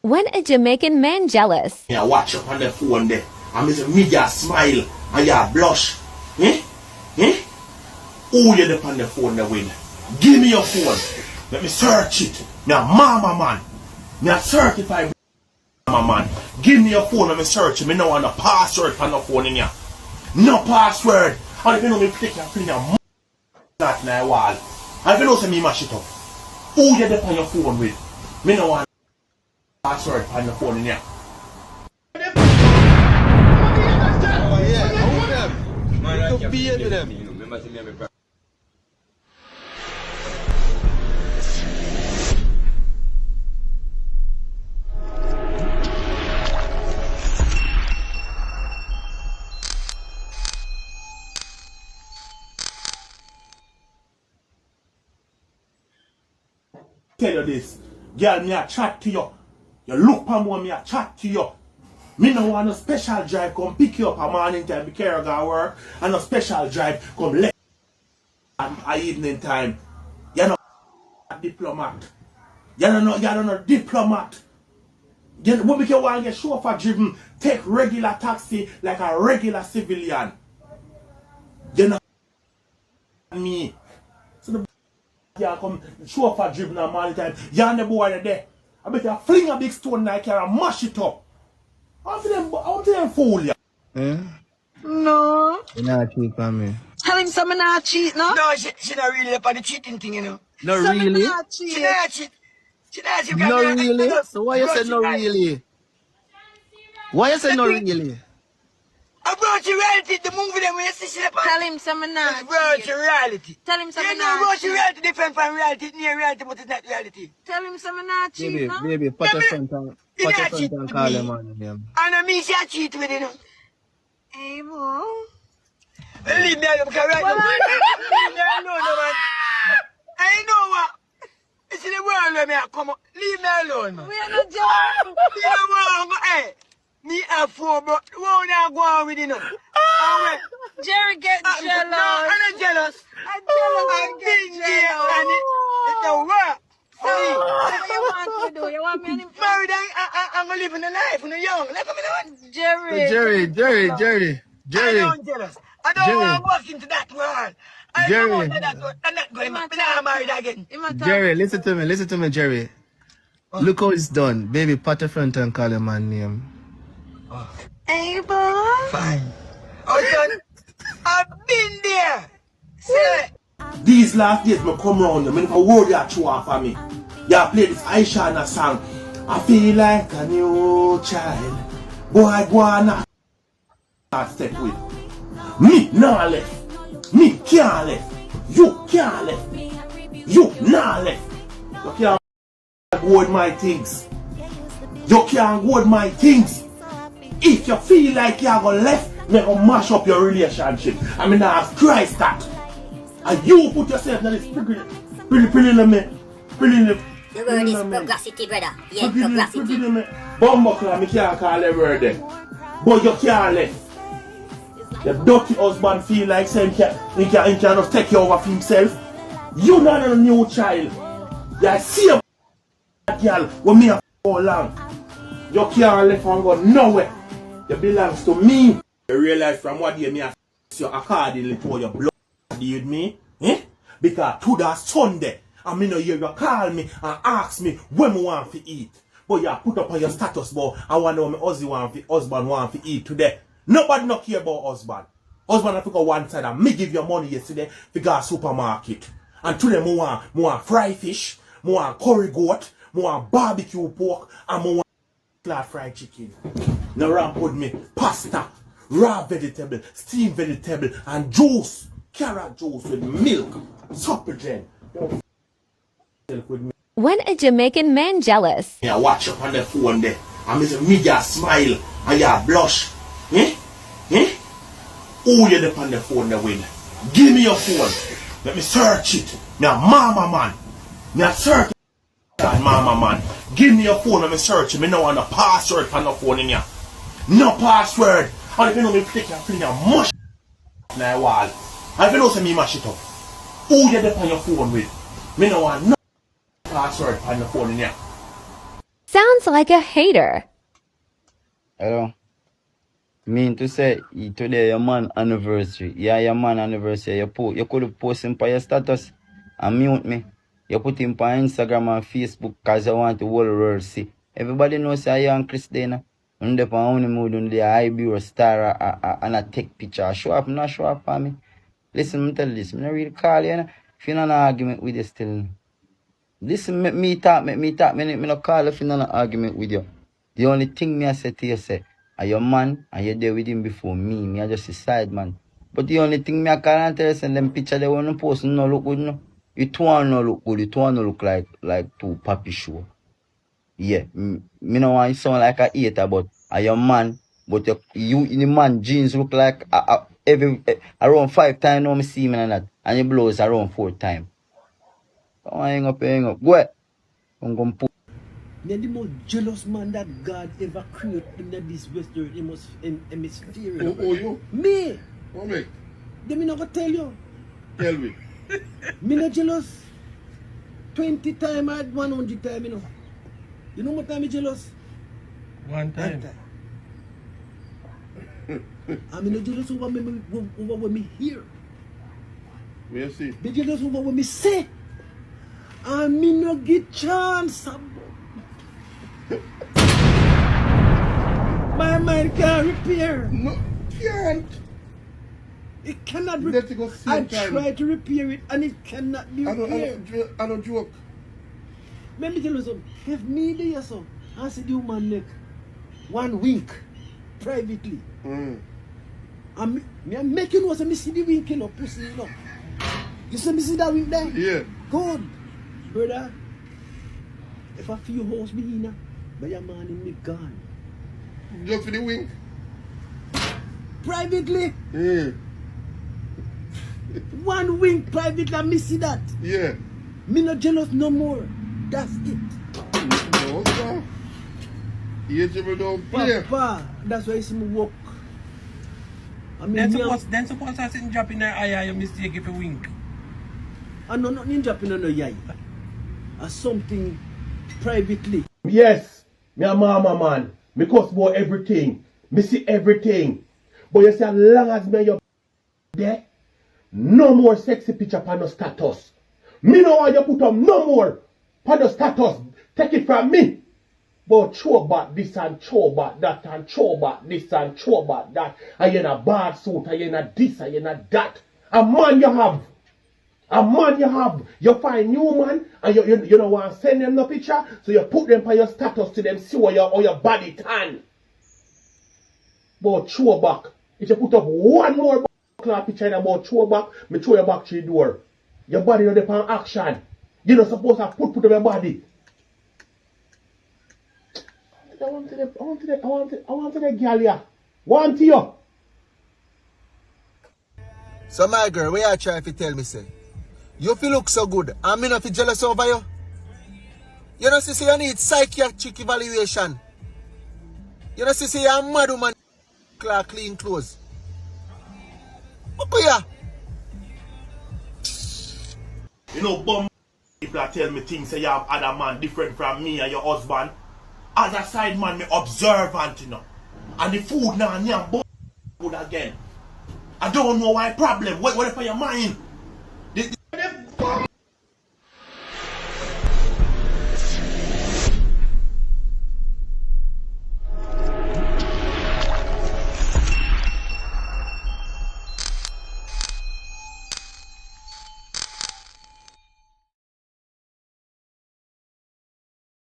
When a Jamaican man jealous. Yeah, watch up on the phone there. And Mr. Media smile and you blush. Eh? Eh? Who you there on the phone there with? Give me your phone. Let me search it. Now, mama man. Now, certified mama man. Give me your phone. Let me search it. Me no want no password on the phone in here. No password. And if you know me flick your that in the wall. And if you know say me mash it up. Who you there on your phone with? Me no want password on the phone in here. Tell you this, girl, me a chat to you. You look for me, me a chat to you. Me no want a special drive come pick you up a morning time, be care of work, and a special drive come let a evening time. You're not a diplomat. You're not a diplomat. When we can want to get chauffeur driven, take regular taxi like a regular civilian. You're not me. So the you come chauffeur driven a morning time. You're on the board there. I bet you fling a big stone like you and mash it up. I want them fool you. Eh? No. You not cheat on me. Tell him some not cheat, no? No, she not really up on the cheating thing, you know. No Some really? not cheat. She not cheat. She not cheat. No really? So why you say no really? Why you say no really? About reality, the movie them when you see she up on. Tell him some not About cheat. reality. Tell him some You know not about cheat. reality different from reality. It's near reality, but it's not reality. Tell him some not cheat, Baby, no? baby, put your front and call him on him. And I mean she a cheat with you know. Hey, boy. Leave me alone, because right now, leave me alone, no, man. I know what. It's in the world where me I come up. Leave me alone, man. We are not jealous. You know what? Hey, me have four, but won't I go on with you know? Jerry get jealous. No, I'm not jealous. I'm jealous. I've been there and it don't work. See, What you want to do? You want me to married, I'm gonna live in the life when I'm young. Let me know. Jerry. I don't jealous. I don't Jerry. want to walk into that world. I Jerry. don't want to that world. I'm not going to be married again. Jerry, listen to me, Jerry. Look how it's done. Baby, pat your front and call him on name. Hey, boy. Fine. Oh, son, I've been there. Say These last days me come round them, and if a word you throw off of me, you play this Aisha song. I feel like a new child. Boy, go on not step with. Me nah left. Me can't left. You can't left. You nah left. You can't hold my things. You can't hold my things. If you feel like you're gonna left, me gonna mash up your relationship. I mean, I have Christ that. And you put yourself in this pretty The word is progressity, brother. Yeah, progressity. Bumbuckler, me can't call the word there. But you can't left. The dirty husband feel like saying he can just take you over for himself. You not a new child. You see a girl with me for long. You can't left and go nowhere. You belongs to me. You realize from what day me ask you accordingly to your blood with me. Eh? Because to that Sunday, I mean you call me and ask me when I want to eat. But you put up on your status bar and want to know my husband want to eat today. Nobody not care about husband. Husband have to go one side and me give you money yesterday to go to supermarket. And today I want fry fish, I want curry goat, I want barbecue pork, and I want fried chicken. Now ramp with me pasta, raw vegetable, steamed vegetable, and juice. Carrot juice with milk, supper gen. When a Jamaican man jealous. Yeah, watch up on the phone there. And Mr. Media smile and you blush. Eh? Eh? Who you there on the phone there with? Give me your phone. Let me search it. Now, mama man. Now search it. Mama man. Give me your phone. Let me search it. Me no want a password on the phone in here. No password. And if you know me flick your finger, mush in the wall. And if you know say me mash it up. Who you there on your phone with? Me no want no password on the phone in here. Sounds like a hater. Hello. Mean to say, today your man anniversary. Yeah, your man anniversary. You could post him on your status and mute me. You put him on Instagram and Facebook because you want the whole world to see. Everybody knows say you and Chris Dana. And the only mood on the IB or star and I take picture. Show up, not show up for me. Listen, me tell you this. I don't really call you. If you're not an argument with you still. Listen, make me talk. Me not call if you're not an argument with you. The only thing me I say to you say, are your man and you're there with him before me. Me I just a side man. But the only thing me I can't tell you is them picture they want to post no look good no. You two no look good. You two no look like two papi show. Yeah, me no want you sound like a hater, but are your man. But you the man jeans look like around 5 times now me see me and that. And your blows around 4 times. Come on, hang up. Go ahead. I'm going to put. They're the most jealous man that God ever created in this western hemisphere. Who you? Me! What me? They me not gonna tell you. Tell me. Me not jealous. 20 times I had 100 times, you know. You know what time I jealous? One time. I'm not jealous over what me hear. Where you see? Me jealous over what me say. And me no get chance. My mind can't repair. No, can't. It cannot Let it go repair. I same time. try to repair it and it cannot be repaired. I don't joke. Let me tell you something. If me there so, I see the woman neck 1 week privately. And me I'm making was me see the wink in pussy, you know. You see me see that wink there? Yeah. Good. Brother, if I feel house me in, but your man in me gone. Just for the wink. Privately, Yeah. 1 week privately, I me see that. Yeah. Me not jealous no more. That's it. No, sir. You just don't play. Papa, that's why you see me walk. I mean, Then suppose I sit drop in her eye, you mistake if you wink. I know not ninja pin on no yai. Or something privately. Yes, me a mama man. Me cuss about everything. Me see everything. But you see, as long as me you there, no more sexy picture on no status. Me no want you put up no more on the status. Take it from me. But throw back this and throw back that and throw back this and throw back that. And you in a bad suit, and you in a this, and you in a that. A man you have. A man you have, you find new man and you don't want to send them no picture, so you put them on your status to them see how your body tan. But throw back. If you put up one more picture about throw back, me throw your back to the door. Your body not depend on action. You're not supposed to put up your body. I want to the girl here. Want you. So my girl, where you try if you tell me say? You feel look so good, and me not feel jealous over you. You know, say you need psychiatric evaluation. You know, say you're a mad woman, clean clothes. What go ya? You know, bum people that tell me things say you have other man different from me and your husband. As a side man, me observant, you know. And the food now, I'm good again. I don't know why problem. What for your mind?